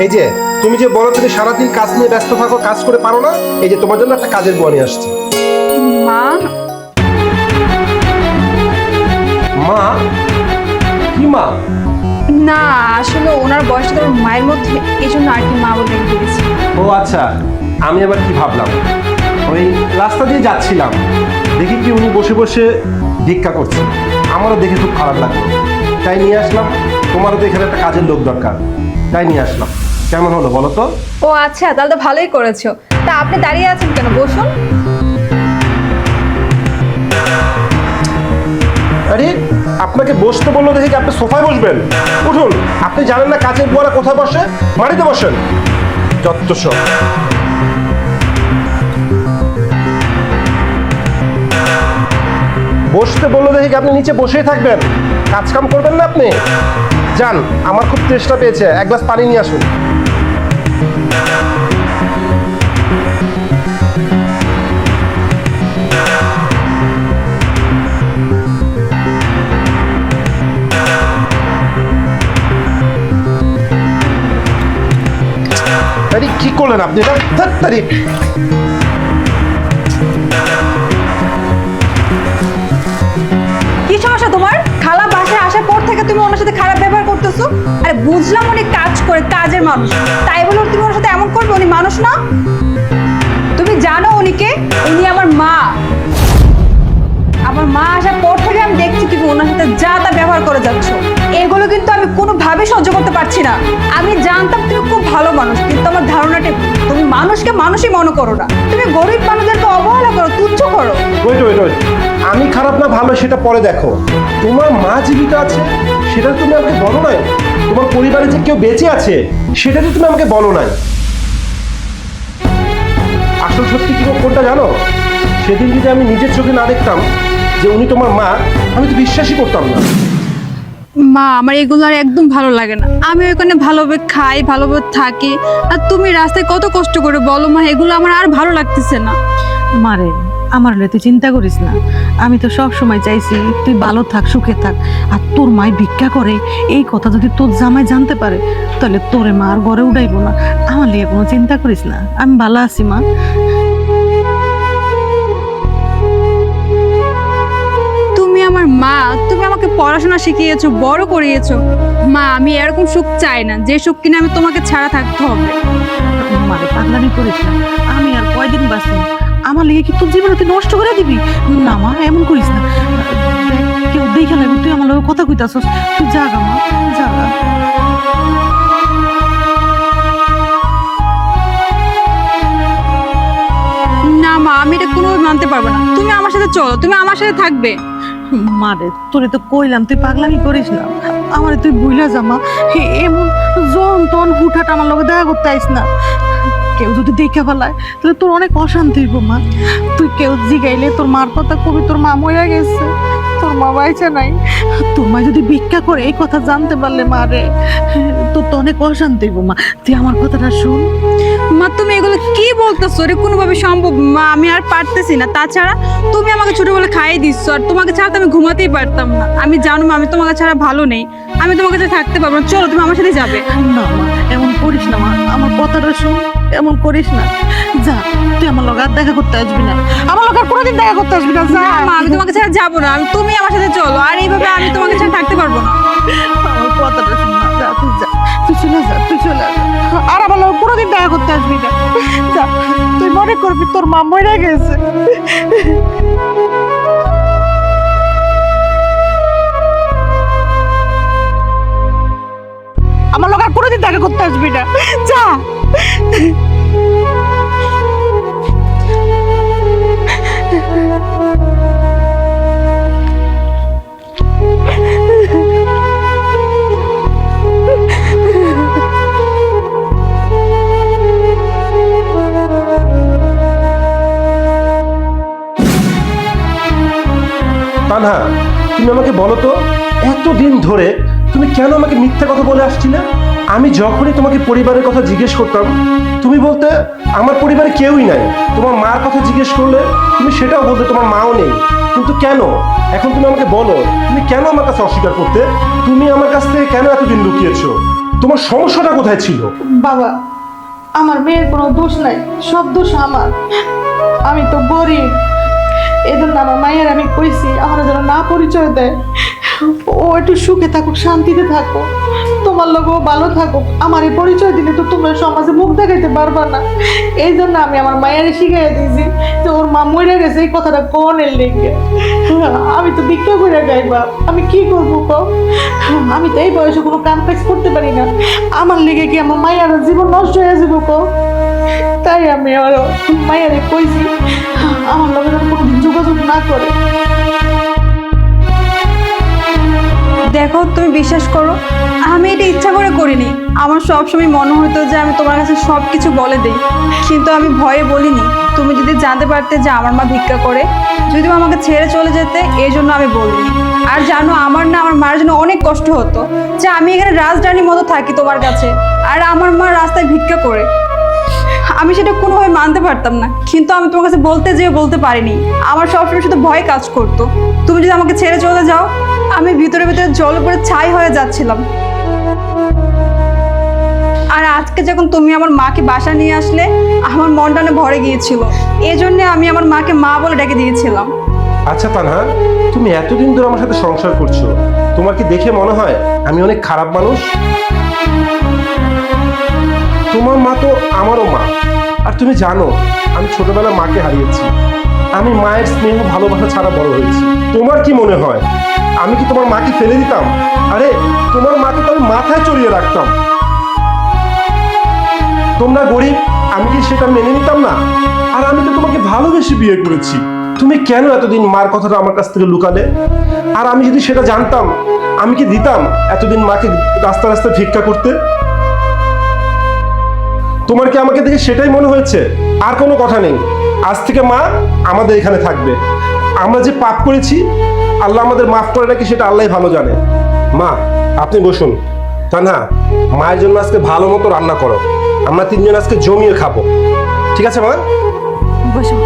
এই যে তুমি যে বলো তুমি সারাদিন কাজ নিয়ে ব্যস্ত থাকো, কাজ করে পারো না, এই যে তোমার জন্য একটা কাজের বুয়া নিয়ে আসছে। মা, মা? কি মা? না আসলে ওনার বয়সটা তোর মায়ের মধ্যে, এই জন্য আর কি মা বলে রেখে দিয়েছি। ও আচ্ছা, আমি আবার কি ভাবলাম, ওই রাস্তা দিয়ে যাচ্ছিলাম, দেখি কি উনি বসে বসে ভিক্ষা করছে, আমারও দেখে খুব খারাপ লাগলো, তাই নিয়ে আসলাম। তোমারও তো এখানে একটা কাজের লোক দরকার, তাই নিয়ে আসলাম। কেমন হলো বলো তো? ও আচ্ছা, তাহলে তো ভালোই করেছো। তা আপনি দাঁড়িয়ে আছেন কেন, বসুন। আরে আপনাকে বসতে বললো দেখে কি আপনি সোফায় বসবেন? উঠুন। আপনি জানেন না কাজের বুয়ারা কোথায় বসে? মাটিতে বসেন। যত সব। বসতে বললো দেখে কি আপনি নিচে বসেই থাকবেন? কাজ কাম করবেন না আপনি? যান, আমার খুব তেষ্টা পেয়েছে, এক গ্লাস পানি নিয়ে আসুন। আরে কি করলেন আপনি এটা? ধ্যাৎ তারি। কি সমস্যা তোমার? খালা বাসায় আসার পর থেকে তুমি ওনার সাথে খারাপ ব্যবহার করতেছো। আরে বুঝলাম উনি কাজ করে, কাজের মানুষ, তাই বলে তুমি ওনার সাথে এমন করবে? উনি মানুষ না? তুমি জানো উনিকে? উনি আমার মা। আমার মা আসার পর থেকে আমি দেখছি তুমি ওনার সাথে যা তা ব্যবহার করে যাচ্ছ। এগুলো কিন্তু আমি কোনোভাবে সহ্য করতে পারছি না। আমি জানতাম তুমি খুব ভালো মানুষ, কিন্তু আমার ধারণাটা তুমি মানুষকে মানুষই মনে করো না। তুমি গরিব মানুষদেরকে অবহেলা করো, তুচ্ছ করো। ওয়েট ওয়েট ওয়েট, আমি খারাপ না ভালো সেটা পরে দেখো। তোমার মা জীবিত আছে সেটা তুমি আমাকে বলো নাই। তোমার পরিবারে যে কেউ বেঁচে আছে সেটা তো তুমি আমাকে বলো নাই। আসল সত্যি কি কোনটা জানো? সেদিন যদি আমি নিজের চোখে না দেখতাম যে উনি তোমার মা, আমি তো বিশ্বাসই করতাম না। মা, আমার এগুলো আর একদম ভালো লাগে না। আমি ওখানে ভালোভাবে খাই, ভালোভাবে থাকি, আর তুমি রাস্তায় কত কষ্ট করে বলো মা, এগুলো আমার আর ভালো লাগতেছে না। মারে, আমার হলে তুই চিন্তা করিস না। আমি তো সব সময় চাইছি তুই ভালো থাক, সুখে থাক। আর তোর মায় ভিক্ষা করে এই কথা যদি তোর জামাই জানতে পারে, তাহলে তোরে মা আর ঘরে উঠাইবো না। আমার লিয়ে কোনো চিন্তা করিস না, আমি ভালো আছি মা। তুমি আমার মা, তুমি আমাকে পড়াশোনা শিখিয়েছো, বড় করিয়েছো। মা, আমি এরকম সুখ চাই না যে সুখ কিনা আমি তোমাকে ছাড়া থাকতে হবে। মারে, পাগলামি করিস না। আমি আর কয়দিন বাঁচি? আমার লিগে কি তোর জীবন তুই নষ্ট করে দিবি? না মা, এমন করিস না। কেউ দেখে লাগবে তুই আমার লগে কথা কইতাছস। তুই জাগা মা, জাগা। না মা, আমি এটা কোনোভাবে মানতে পারবো না। তুমি আমার সাথে চলো, তুমি আমার সাথে থাকবে। মারে, তোরে তো কইলাম তুই পাগলামি করিস না। আমারে তুই বুইলা যা মা। এমন জন তন হুঠাট আমার লগে দেখা করতে আইস না। কেউ যদি দেখে ফেলায় তাহলে তোর অনেক অশান্তি হইব মা। তুই কেউ জিগাইলে তোর মার কথা কবি তোর মা মইরা গেছে, তোর মা বাইচা নাই। তোর মা যদি ভিক্ষা করে এই কথা জানতে পারলে মারে, তোর তো অনেক অশান্তি হইব মা। তুই আমার কথাটা শুন। মা, তুমি এগুলো কি বলতেছো? এটা কোনোভাবে সম্ভব মা, আমি আর পারতেছি না। তাছাড়া তুমি আমাকে ছোটবেলা খাইয়ে দিচ্ছ, আর তোমাকে ছাড়া তো আমি ঘুমাতেই পারতাম না। আমি জানো মা, আমি তোমাকে ছাড়া ভালো নেই, আমি তোমাকে ছাড়া থাকতে পারবো না। চলো, তুমি আমার সাথে যাবে। না মা, এমন করিস না মা, আমার কথাটা শুন। এমন করিস না, যা। তুই আমার লগে আর দেখা করতে আসবি না, আমার লগে আর কোনোদিন দেখা করতে আসবি না, যা। না মা, আমি তোমাকে ছাড়া যাবো না। তুমি আমার সাথে চলো, আর এইভাবে আমি তোমাকে ছাড়া থাকতে পারবো না। আমার কথাটা শুন না, যা তুই যা, তুই চলে যা, তুই চলে যা। আর আমার লগে কোনোদিন দেখা করতে আসবি না, যা। তুই মনে করবি তোর মা মরে গেছে। আমার লগে আর কোনোদিন দেখা করতে আসবি না, যা। তানহা, তুমি আমাকে বলো তো, এতদিন ধরে তুমি কেন আমাকে মিথ্যা কথা বলে আসছিলে? আমি যখনই তোমাকে পরিবারের কথা জিজ্ঞেস করতাম তুমি বলতে আমার পরিবারে কেউই নাই। তোমার মার কথা জিজ্ঞেস করলে তুমি সেটাও বলতে তোমার মাও নেই। কিন্তু কেন এখন তুমি আমাকে বলো, তুমি কেন আমার কাছে অস্বীকার করতে? তুমি আমার কাছ থেকে কেন এতদিন লুকিয়েছো? তোমার সমস্যাটা কোথায় ছিল? বাবা, আমার মেয়ের কোনো দোষ নাই, সব দোষ আমার। আমি তো গরিব, এজন্য আমার মায়ের আমি কইছি আমার যেন না পরিচয় দেয়, ও একটু সুখে থাকুক, শান্তিতে থাকুক, তোমার লোকও ভালো থাকুক। আমার এই পরিচয় দিলে তো তোমরা সমাজে মুখ দেখাইতে পারবা না। এই জন্য আমি আমার মায়ের শিখাই দিয়েছি যে ওর মা মরে গেছে, এই কথাটা কোনের লেগে। আমি তো ভিক্ষা করে গাইবা, আমি কি করবো কও? আমি তো এই বয়সে কোনো কাম কাজ করতে পারি না, আমার লেগে কি আমার মায়ের জীবন নষ্ট হয়ে যাবো কও? তাই আমি আমার মায়ের কইছি আমার লোকের কোনোদিন যোগাযোগ না করে। দেখো, তুমি বিশ্বাস করো, আমি এটা ইচ্ছা করে করিনি। আমার সবসময় মনে হতো যে আমি তোমার কাছে সব কিছু বলে দিই, কিন্তু আমি ভয়ে বলিনি। তুমি যদি জানতে পারতে যে আমার মা ভিক্ষা করে, যদিও আমাকে ছেড়ে চলে যেতে, এই জন্য আমি বলিনি। আর জানো, আমার না আমার মার জন্য অনেক কষ্ট হতো যে আমি এখানে রাজরানীর মতো থাকি তোমার কাছে, আর আমার মা রাস্তায় ভিক্ষা করে। আমি সেটা কোনোভাবে মানতে পারতাম না, কিন্তু আমি তোমার কাছে বলতে যেয়ে বলতে পারিনি। আমার সবসময় শুধু ভয় কাজ করতো, তুমি যদি আমাকে ছেড়ে চলে যাও, আমি ভিতরে ভিতরে জল উপরে ছাই হয়ে যাচ্ছিলাম। আর আজকে যখন তুমি আমার মাকে বাসা নিয়ে আসলে, আমার মনটা অনেক ভরে গিয়েছিল। এই জন্য আমি আমার মাকে মা বলে ডেকে দিয়েছিলাম। আচ্ছা তানহা, তুমি এতদিন ধরে আমার সাথে সংসার করছো, তোমার কি দেখে মনে হয় আমি অনেক খারাপ মানুষ? তোমার মা তো আমারও মা, আর তুমি জানো আমি ছোটবেলা মাকে হারিয়েছি। আমি মায়ের স্নেহ ভালোবাসা ছাড়া বড় হয়েছি। তোমার কি মনে হয় আমি কি তোমার মাকে ফেলে দিতাম? আরে তোমার মাকে তো আমি মাথায় চড়িয়ে রাখতাম। তোমরা গরিব, আমি কি সেটা মেনে নিতাম না? আর আমি তো তোমাকে ভালোবেসে বিয়ে করেছি। তুমি কেন এতদিন মার কথাটা আমার কাছ থেকে লুকালে? আর আমি যদি সেটা জানতাম, আমি কি দিতাম এতদিন মাকে রাস্তা রাস্তায় ভিক্ষা করতে? তোমার কি আমাকে দেখে সেটাই মনে হয়েছে? আর কোনো কথা নেই, আজ থেকে মা আমাদের এখানে থাকবে। আমরা যে পাপ করেছি আল্লাহ আমাদের মাফ করে নাকি সেটা আল্লাহ ভালো জানে। মা আপনি বসুন। তানহা, মায়ের জন্য আজকে ভালো মতো রান্না করো, আমরা তিনজন আজকে জমিয়ে খাবো। ঠিক আছে মা? বসো।